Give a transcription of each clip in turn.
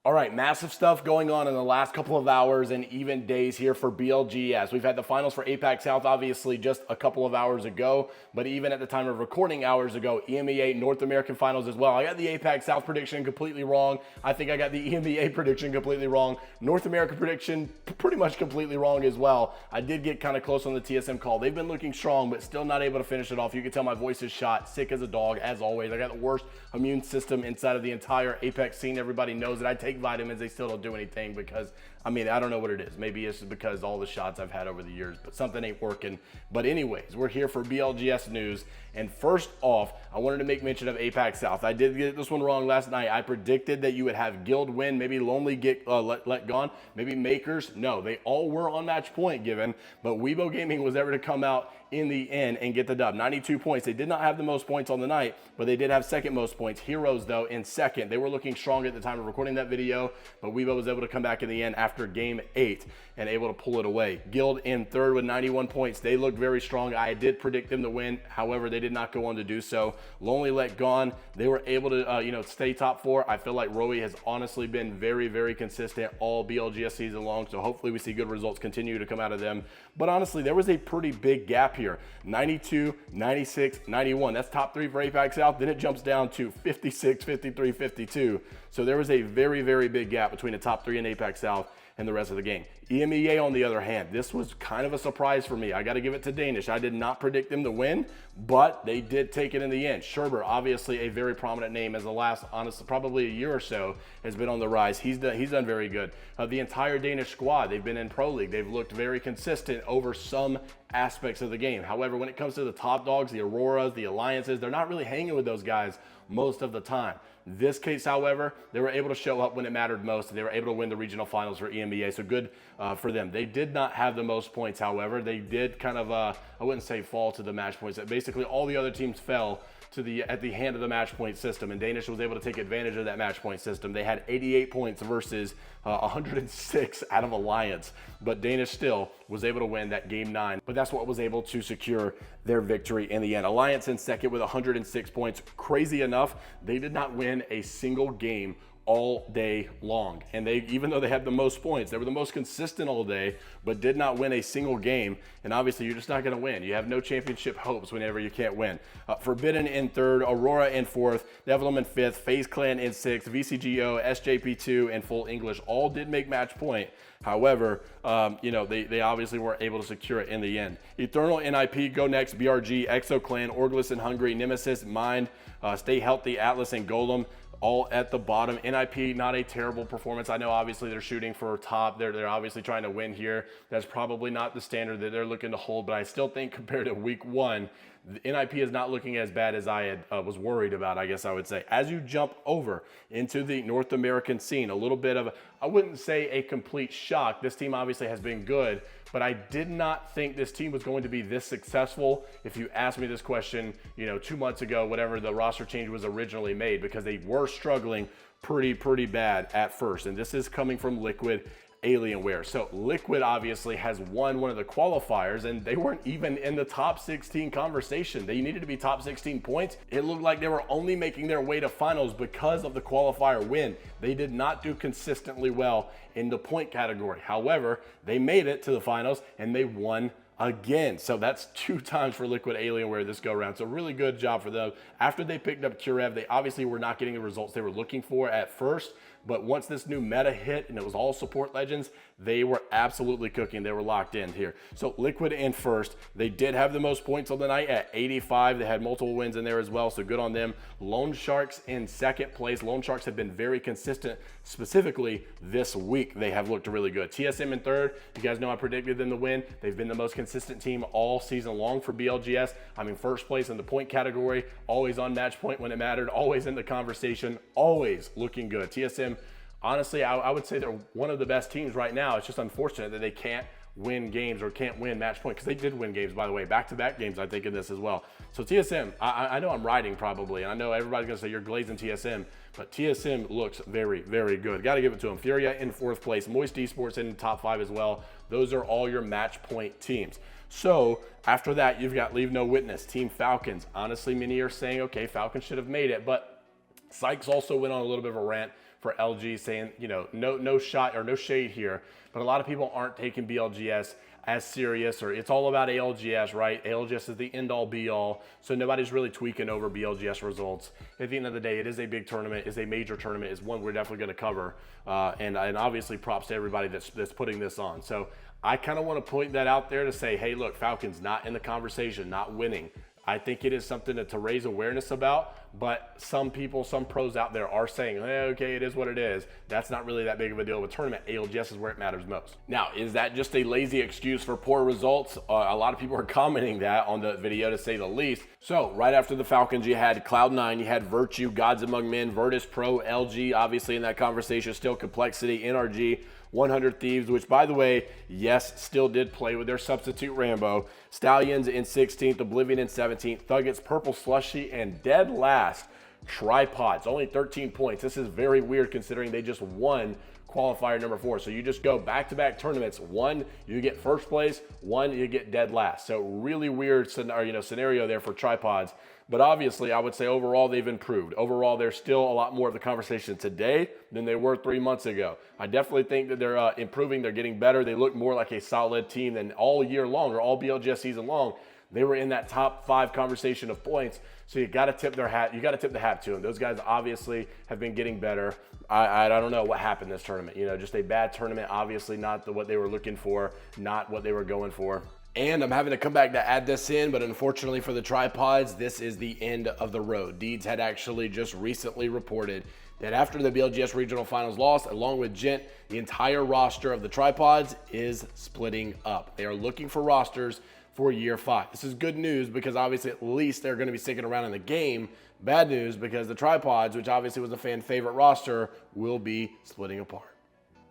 All right, massive stuff going on in the last couple of hours and even days here for BLGS. We've had the finals for APAC South, obviously, just a couple of hours ago, but even at the time of recording hours ago, EMEA North American finals as well. I got the APAC South prediction completely wrong. I think I got the EMEA prediction completely wrong. North American prediction pretty much completely wrong as well. I did get kind of close on the TSM call. They've been looking strong, but still not able to finish it off. You can tell my voice is shot, sick as a dog, as always. I got the worst immune system inside of the entire APEC scene. Everybody knows that I take vitamins, they still don't do anything because, I mean, I don't know what it is. Maybe it's because all the shots I've had over the years, but something ain't working. But anyways, we're here for BLGS news. And first off, I wanted to make mention of APAC South. I did get this one wrong last night. I predicted that you would have Guild win, maybe Lonely get let gone, maybe Makers. No, they all were on match point given, but Weibo Gaming was able to come out in the end and get the dub. 92 points. They did not have the most points on the night, but they did have second most points. Heroes, though, in second. They were looking strong at the time of recording that video, but Weibo was able to come back in the end after game 8 and able to pull it away. Guild in third with 91 points. They looked very strong. I did predict them to win. However, they did not go on to do so. Lonely let gone. They were able to, stay top 4. I feel like Roe has honestly been very, very consistent all BLGS season long, so hopefully we see good results continue to come out of them. But honestly, there was a pretty big gap here. 92, 96, 91. That's top 3 for APAC South. Then it jumps down to 56, 53, 52. So there was a very, very big gap between the top 3 in APAC South and the rest of the game. EMEA, on the other hand, this was kind of a surprise for me. I got to give it to Danish. I did not predict them to win, but they did take it in the end. Sherber, obviously a very prominent name as the last, honestly, probably a year or so, has been on the rise. He's done very good. The entire Danish squad, they've been in Pro League. They've looked very consistent over some aspects of the game. However, when it comes to the top dogs, the Auroras, the Alliances, they're not really hanging with those guys most of the time. This case, however, they were able to show up when it mattered most. They were able to win the regional finals for EMEA, so good for them. They did not have the most points, however. They did kind of, I wouldn't say fall to the match points. Basically, all the other teams fell to at the hand of the match point system, and Danish was able to take advantage of that match point system. They had 88 points versus 106 out of Alliance, but Danish still was able to win that game 9. But that's what was able to secure their victory in the end. Alliance in second with 106 points. Crazy enough, they did not win a single game all day long. And they, even though they had the most points, they were the most consistent all day, but did not win a single game. And obviously, you're just not going to win. You have no championship hopes whenever you can't win. Forbidden in third, Aurora in fourth, Devlum in fifth, FaZe Clan in sixth, VCGO, SJP2, and Full English all did make match point. However, they obviously weren't able to secure it in the end. Eternal, NIP, Go Next, BRG, Exo Clan, Orglis and Hungry, Nemesis, Mind, Stay Healthy, Atlas, and Golem, all at the bottom. NIP, not a terrible performance. I know obviously they're shooting for top. They're obviously trying to win here. That's probably not the standard that they're looking to hold, but I still think compared to week 1, the NIP is not looking as bad as I was worried about, I guess I would say. As you jump over into the North American scene, a little bit of, I wouldn't say a complete shock. This team obviously has been good, but I did not think this team was going to be this successful if you asked me this question, 2 months ago, whatever the roster change was originally made, because they were struggling pretty bad at first. And this is coming from Liquid Alienware. So Liquid obviously has won one of the qualifiers, and they weren't even in the top 16 conversation. They needed to be top 16 points. It looked like they were only making their way to finals because of the qualifier win. They did not do consistently well in the point category. However, they made it to the finals and they won again. So that's 2 times for Liquid Alienware this go around. So really good job for them. After they picked up Kurev, they obviously were not getting the results they were looking for at first, but once this new meta hit and it was all support legends, they were absolutely cooking. They were locked in here. So Liquid in first. They did have the most points on the night at 85. They had multiple wins in there as well, so good on them. Lone Sharks in second place. Lone Sharks have been very consistent, specifically this week. They have looked really good. TSM in third. You guys know I predicted them to win. They've been the most consistent team all season long for BLGS. I mean, first place in the point category, always on match point when it mattered, always in the conversation, always looking good. TSM, honestly, I would say they're one of the best teams right now. It's just unfortunate that they can't win games or can't win match point, because they did win games, by the way, back-to-back games, I think, in this as well. So TSM, I know I'm riding probably, and I know everybody's gonna say you're glazing TSM, but TSM looks very good. Got to give it to them. Furia in fourth place, Moist Esports in the top 5 as well. Those are all your match point teams. So after that, you've got Leave No Witness, Team Falcons. Honestly, many are saying, okay, Falcons should have made it, but Sykes also went on a little bit of a rant for LG, saying, no shot or no shade here, but a lot of people aren't taking BLGS as serious, or it's all about ALGS, right? ALGS is the end-all be-all, so nobody's really tweaking over BLGS results. At the end of the day, it is a big tournament, it's a major tournament, it's one we're definitely going to cover, and obviously props to everybody that's putting this on. So I kind of want to point that out there to say, hey, look, Falcons not in the conversation, not winning. I think it is something to raise awareness about, but some people, some pros out there are saying, okay, it is what it is. That's not really that big of a deal of a tournament. ALGS is where it matters most. Now, is that just a lazy excuse for poor results? A lot of people are commenting that on the video, to say the least. So right after the Falcons, you had Cloud9, you had Virtue, Gods Among Men, Virtus Pro, LG, obviously in that conversation, still Complexity, NRG, 100 Thieves, which, by the way, yes, still did play with their substitute Rambo. Stallions in 16th, Oblivion in 17th, Thuggets, Purple Slushy, and dead last, Tripods, only 13 points. This is very weird considering they just won qualifier number 4. So you just go back-to-back tournaments. One, you get first place. One, you get dead last. So really weird scenario there for Tripods. But obviously, I would say overall they've improved. Overall, they're still a lot more of the conversation today than they were 3 months ago. I definitely think that they're improving. They're getting better. They look more like a solid team than all year long, or all BLGS season long. They were in that top 5 conversation of points. So you got to tip their hat. You got to tip the hat to them. Those guys obviously have been getting better. I don't know what happened this tournament. Just a bad tournament. Obviously not what they were looking for, not what they were going for. And I'm having to come back to add this in, but unfortunately for the Tripods, this is the end of the road. Deeds had actually just recently reported that after the BLGS Regional Finals loss, along with Gent, the entire roster of the Tripods is splitting up. They are looking for rosters for year 5. This is good news because obviously at least they're going to be sticking around in the game. Bad news because the Tripods, which obviously was a fan favorite roster, will be splitting apart.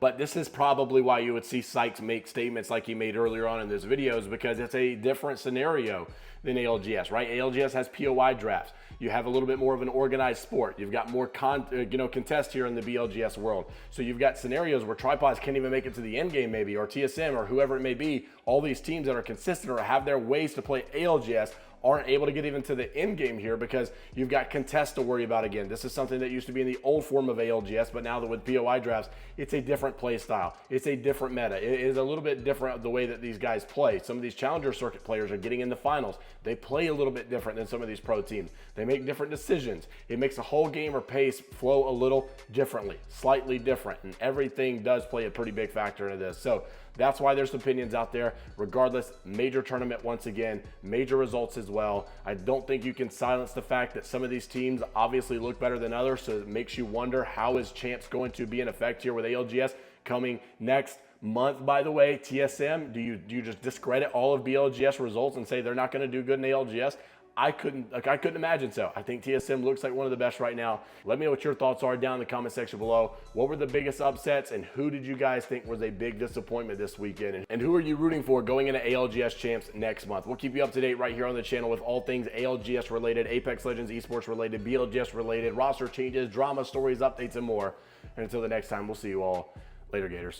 But this is probably why you would see Sykes make statements like he made earlier on in this videos, because it's a different scenario than ALGS, right? ALGS has POI drafts. You have a little bit more of an organized sport. You've got more contest here in the BLGS world. So you've got scenarios where Tripods can't even make it to the end game maybe, or TSM, or whoever it may be. All these teams that are consistent or have their ways to play ALGS aren't able to get even to the end game here because you've got contest to worry about again. This is something that used to be in the old form of ALGS, but now that with POI drafts, it's a different play style. It's a different meta. It is a little bit different the way that these guys play. Some of these challenger circuit players are getting in the finals. They play a little bit different than some of these pro teams. They make different decisions. It makes the whole game or pace flow a little differently, slightly different, and everything does play a pretty big factor into this. So that's why there's opinions out there. Regardless, major tournament once again, major results as well. I don't think you can silence the fact that some of these teams obviously look better than others, so it makes you wonder, how is Champs going to be in effect here with ALGS coming next month? By the way, TSM, do you just discredit all of BLGS results and say they're not going to do good in ALGS? I couldn't imagine so. I think TSM looks like one of the best right now. Let me know what your thoughts are down in the comment section below. What were the biggest upsets, and who did you guys think was a big disappointment this weekend? And who are you rooting for going into ALGS Champs next month? We'll keep you up to date right here on the channel with all things ALGS related, Apex Legends esports related, BLGS related, roster changes, drama, stories, updates, and more. And until the next time, we'll see you all later, Gators.